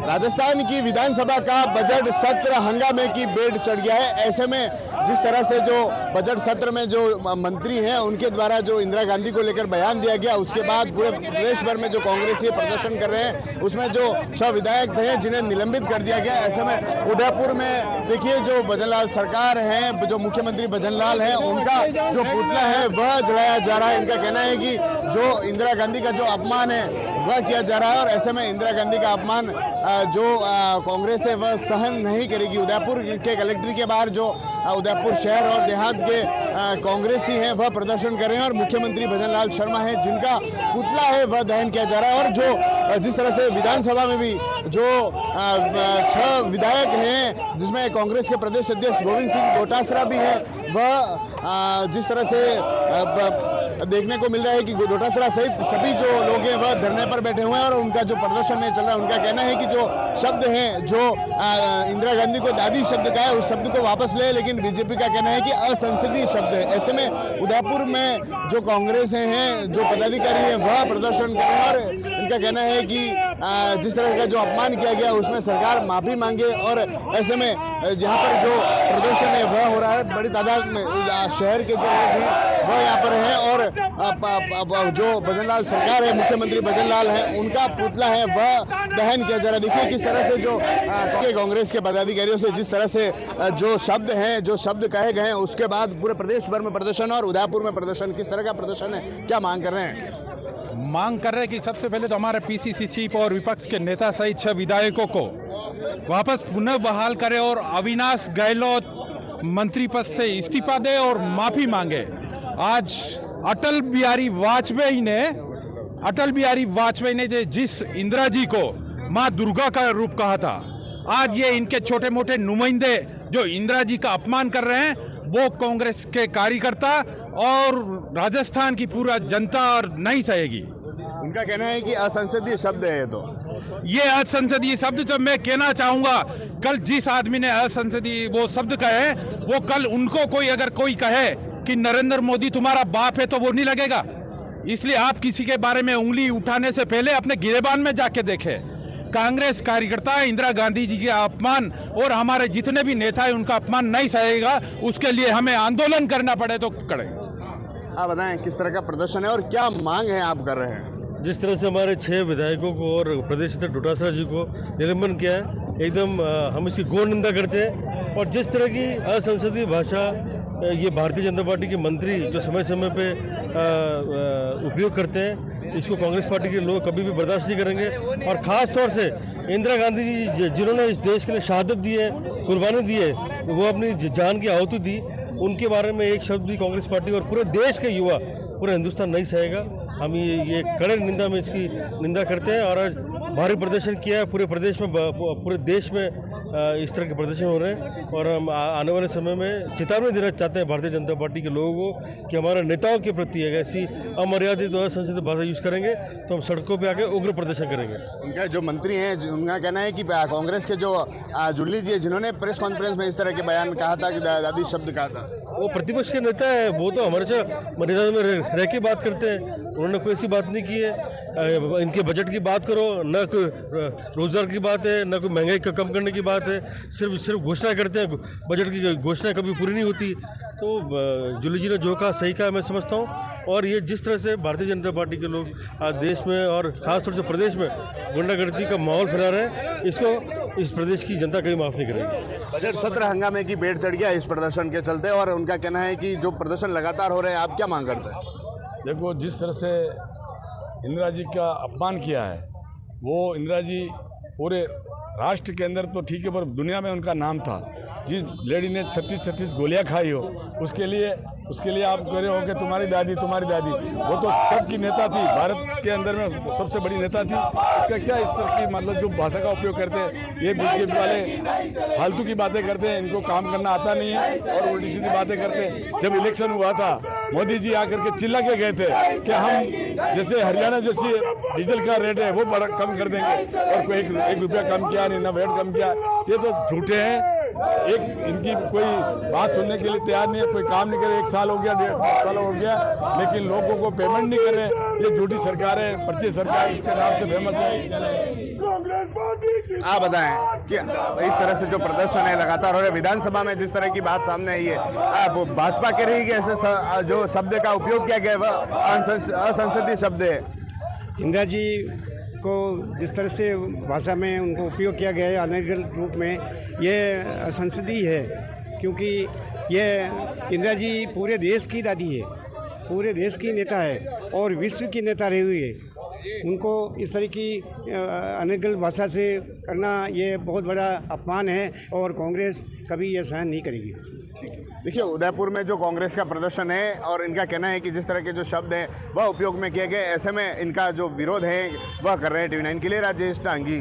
राजस्थान की विधानसभा का बजट सत्र हंगामे की बेड़ चढ़ गया है। ऐसे में जिस तरह से जो बजट सत्र में जो मंत्री हैं उनके द्वारा जो इंदिरा गांधी को लेकर बयान दिया गया, उसके बाद पूरे प्रदेश भर में जो कांग्रेसी प्रदर्शन कर रहे हैं, उसमें जो 6 विधायक थे जिन्हें निलंबित कर दिया गया। ऐसे में उदयपुर में देखिए जो भजनलाल सरकार हैं, जो मुख्यमंत्री भजनलाल हैं, उनका जो पुतला है वह जलाया जा रहा है। इनका कहना है कि जो इंदिरा गांधी का जो अपमान है वह किया जा रहा है और ऐसे में इंदिरा गांधी का अपमान जो कांग्रेस है वह सहन नहीं करेगी। उदयपुर के कलेक्ट्रेट के बाहर जो उदयपुर शहर और देहात के कांग्रेसी हैं वह प्रदर्शन कर रहे हैं और मुख्यमंत्री भजनलाल शर्मा हैं जिनका पुतला है वह दहन किया जा रहा है। और जो जिस तरह से विधानसभा में भी जो 6 विधायक हैं जिसमें कांग्रेस के प्रदेश अध्यक्ष गोविंद सिंह डोटासरा भी हैं, वह जिस तरह से देखने को मिल रहा है कि डोटासरा सहित सभी जो लोग हैं वह धरने पर बैठे हुए हैं और उनका जो प्रदर्शन है चल रहा है। उनका कहना है कि जो शब्द हैं जो इंदिरा गांधी को दादी शब्द का है उस शब्द को वापस ले, लेकिन बीजेपी का कहना है कि असंसदीय शब्द है। ऐसे में उदयपुर में जो कांग्रेस हैं, जो पदाधिकारी हैं वह प्रदर्शन कर रहे हैं और इनका कहना है कि जिस तरह का जो अपमान किया गया उसमें सरकार माफी मांगे। और ऐसे में जहाँ पर जो प्रदर्शन है वह हो रहा है, बड़ी तादाद में शहर के जो लोग हैं वह यहाँ पर हैं और जो भजनलाल सरकार है, मुख्यमंत्री भजनलाल है, उनका पुतला है वह दहन किया जा रहा है। देखिए किस तरह से जो कांग्रेस के पदाधिकारियों से जिस तरह से जो शब्द हैं, जो शब्द कहे गए हैं, उसके बाद पूरे प्रदेश भर में प्रदर्शन और उदयपुर में प्रदर्शन, किस तरह का प्रदर्शन है, क्या मांग कर रहे हैं? मांग कर रहे हैं कि सबसे पहले तो हमारे पीसीसी चीफ और विपक्ष के नेता सहित 6 विधायकों को वापस पुनः बहाल करे और अविनाश गहलोत मंत्री पद से इस्तीफा दे और माफी मांगे। आज अटल बिहारी वाजपेयी ने जिस इंदिरा जी को माँ दुर्गा का रूप कहा था, आज ये इनके छोटे मोटे नुमाइंदे जो इंदिरा जी का अपमान कर रहे हैं, वो कांग्रेस के कार्यकर्ता और राजस्थान की पूरा जनता और नहीं सहेगी। उनका कहना है कि असंसदीय शब्द है। तो ये असंसदीय शब्द तो मैं कहना चाहूंगा, कल जिस आदमी ने असंसदीय वो शब्द कहे, वो कल उनको कोई कहे कि नरेंद्र मोदी तुम्हारा बाप है तो वो नहीं लगेगा। इसलिए आप किसी के बारे में उंगली उठाने से पहले अपने गिरेबान में जाके देखें। कांग्रेस कार्यकर्ता इंदिरा गांधी जी के अपमान और हमारे जितने भी नेता हैं उनका अपमान नहीं सहेगा। उसके लिए हमें आंदोलन करना पड़े तो करें। आप बताएं किस तरह का प्रदर्शन है और क्या मांग है आप कर रहे हैं? जिस तरह से हमारे 6 विधायकों को और प्रदेश अध्यक्ष डोटासरा जी को निलंबन किया है, एकदम हम इसकी घोर निंदा करते हैं। और जिस तरह की असंसदीय भाषा ये भारतीय जनता पार्टी के मंत्री जो समय समय पे उपयोग करते हैं, इसको कांग्रेस पार्टी के लोग कभी भी बर्दाश्त नहीं करेंगे। और ख़ास तौर से इंदिरा गांधी जी जिन्होंने इस देश के लिए शहादत दी है, कुर्बानी दी है, वो अपनी जान की आहुति दी, उनके बारे में एक शब्द भी कांग्रेस पार्टी और पूरे देश के युवा, पूरा हिंदुस्तान नहीं सहेगा। हम ये कड़े निंदा में इसकी निंदा करते हैं। और आज भारी प्रदर्शन किया है पूरे प्रदेश में, पूरे देश में इस तरह के प्रदर्शन हो रहे हैं। और हम आने वाले समय में चेतावनी देना चाहते हैं भारतीय जनता पार्टी के लोगों को कि हमारे नेताओं के प्रति अगर ऐसी अमर्यादित और असंसदीय भाषा यूज़ करेंगे तो हम सड़कों पे आके उग्र प्रदर्शन करेंगे। उनका जो मंत्री हैं उनका कहना है कि कांग्रेस के जो जुल्ली जी जिन्होंने प्रेस कॉन्फ्रेंस में इस तरह के बयान कहा था कि दादी शब्द कहा था, वो प्रतिपक्ष के नेता है, वो तो हमारे साथ मर्यादा में रह के बात करते हैं। उन्होंने कोई ऐसी बात नहीं की है। इनके बजट की बात करो, न कोई रोजगार की बात है, न कोई महंगाई का कम करने की बात है, सिर्फ घोषणा करते हैं। बजट की घोषणा कभी पूरी नहीं होती। तो जुली जी ने जो कहा सही कहा, मैं समझता हूँ। और ये जिस तरह से भारतीय जनता पार्टी के लोग आज देश में और खासतौर से प्रदेश में गुंडागर्दी का माहौल फैला रहे हैं, इसको इस प्रदेश की जनता कभी माफ़ नहीं करेगी। बजट सत्र हंगामे की बेड़ चढ़ गया इस प्रदर्शन के चलते और उनका कहना है कि जो प्रदर्शन लगातार हो रहे हैं, आप क्या मांग करते हैं? देखो, जिस तरह से इंदिरा जी का अपमान किया है, वो इंदिरा जी पूरे राष्ट्र के अंदर तो ठीक है पर दुनिया में उनका नाम था। जिस लेडी ने 36 गोलियां खाई हो, उसके लिए आप कह रहे हो कि तुम्हारी दादी, वो तो सबकी नेता थी, भारत के अंदर में सबसे बड़ी नेता थी। उसका क्या इस तरह की मतलब जो भाषा का उपयोग करते हैं, ये बीजेपी वाले फालतू की बातें करते हैं, इनको काम करना आता नहीं है और उल्टी सीधी बातें करते हैं। जब इलेक्शन हुआ था, मोदी जी आकर के चिल्ला के गए थे कि हम जैसे हरियाणा जैसी डीजल का रेट है वो बड़ा कम कर देंगे, और कोई 1 रुपया कम किया नहीं, ना वेट कम किया। ये तो झूठे हैं। इनकी कोई बात सुनने के लिए तैयार नहीं है, कोई काम नहीं करे। 1 साल हो गया, 1.5 साल हो गया, लेकिन लोगों को पेमेंट नहीं कर रहे। ये झूठी सरकार है, पर्चे सरकार इसके नाम से फेमस है। आप बताएं कि इस तरह से जो प्रदर्शन है लगातार हो रहा है, विधानसभा में जिस तरह की बात सामने आई है, आप भाजपा कह रही है कि ऐसे जो शब्द का उपयोग किया गया है वह असंसदीय शब्द है। इंदिरा जी को जिस तरह से भाषा में उनको उपयोग किया गया है अनर्गल रूप में, ये संसदीय है, क्योंकि ये इंदिरा जी पूरे देश की दादी है, पूरे देश की नेता है और विश्व की नेता रही हुई है। उनको इस तरह की अनर्गल भाषा से करना ये बहुत बड़ा अपमान है और कांग्रेस कभी ये सहन नहीं करेगी। देखिए, उदयपुर में जो कांग्रेस का प्रदर्शन है और इनका कहना है कि जिस तरह के जो शब्द हैं वह उपयोग में किए गए, ऐसे में इनका जो विरोध है वह कर रहे हैं। TV9 के लिए राजेश डांगी।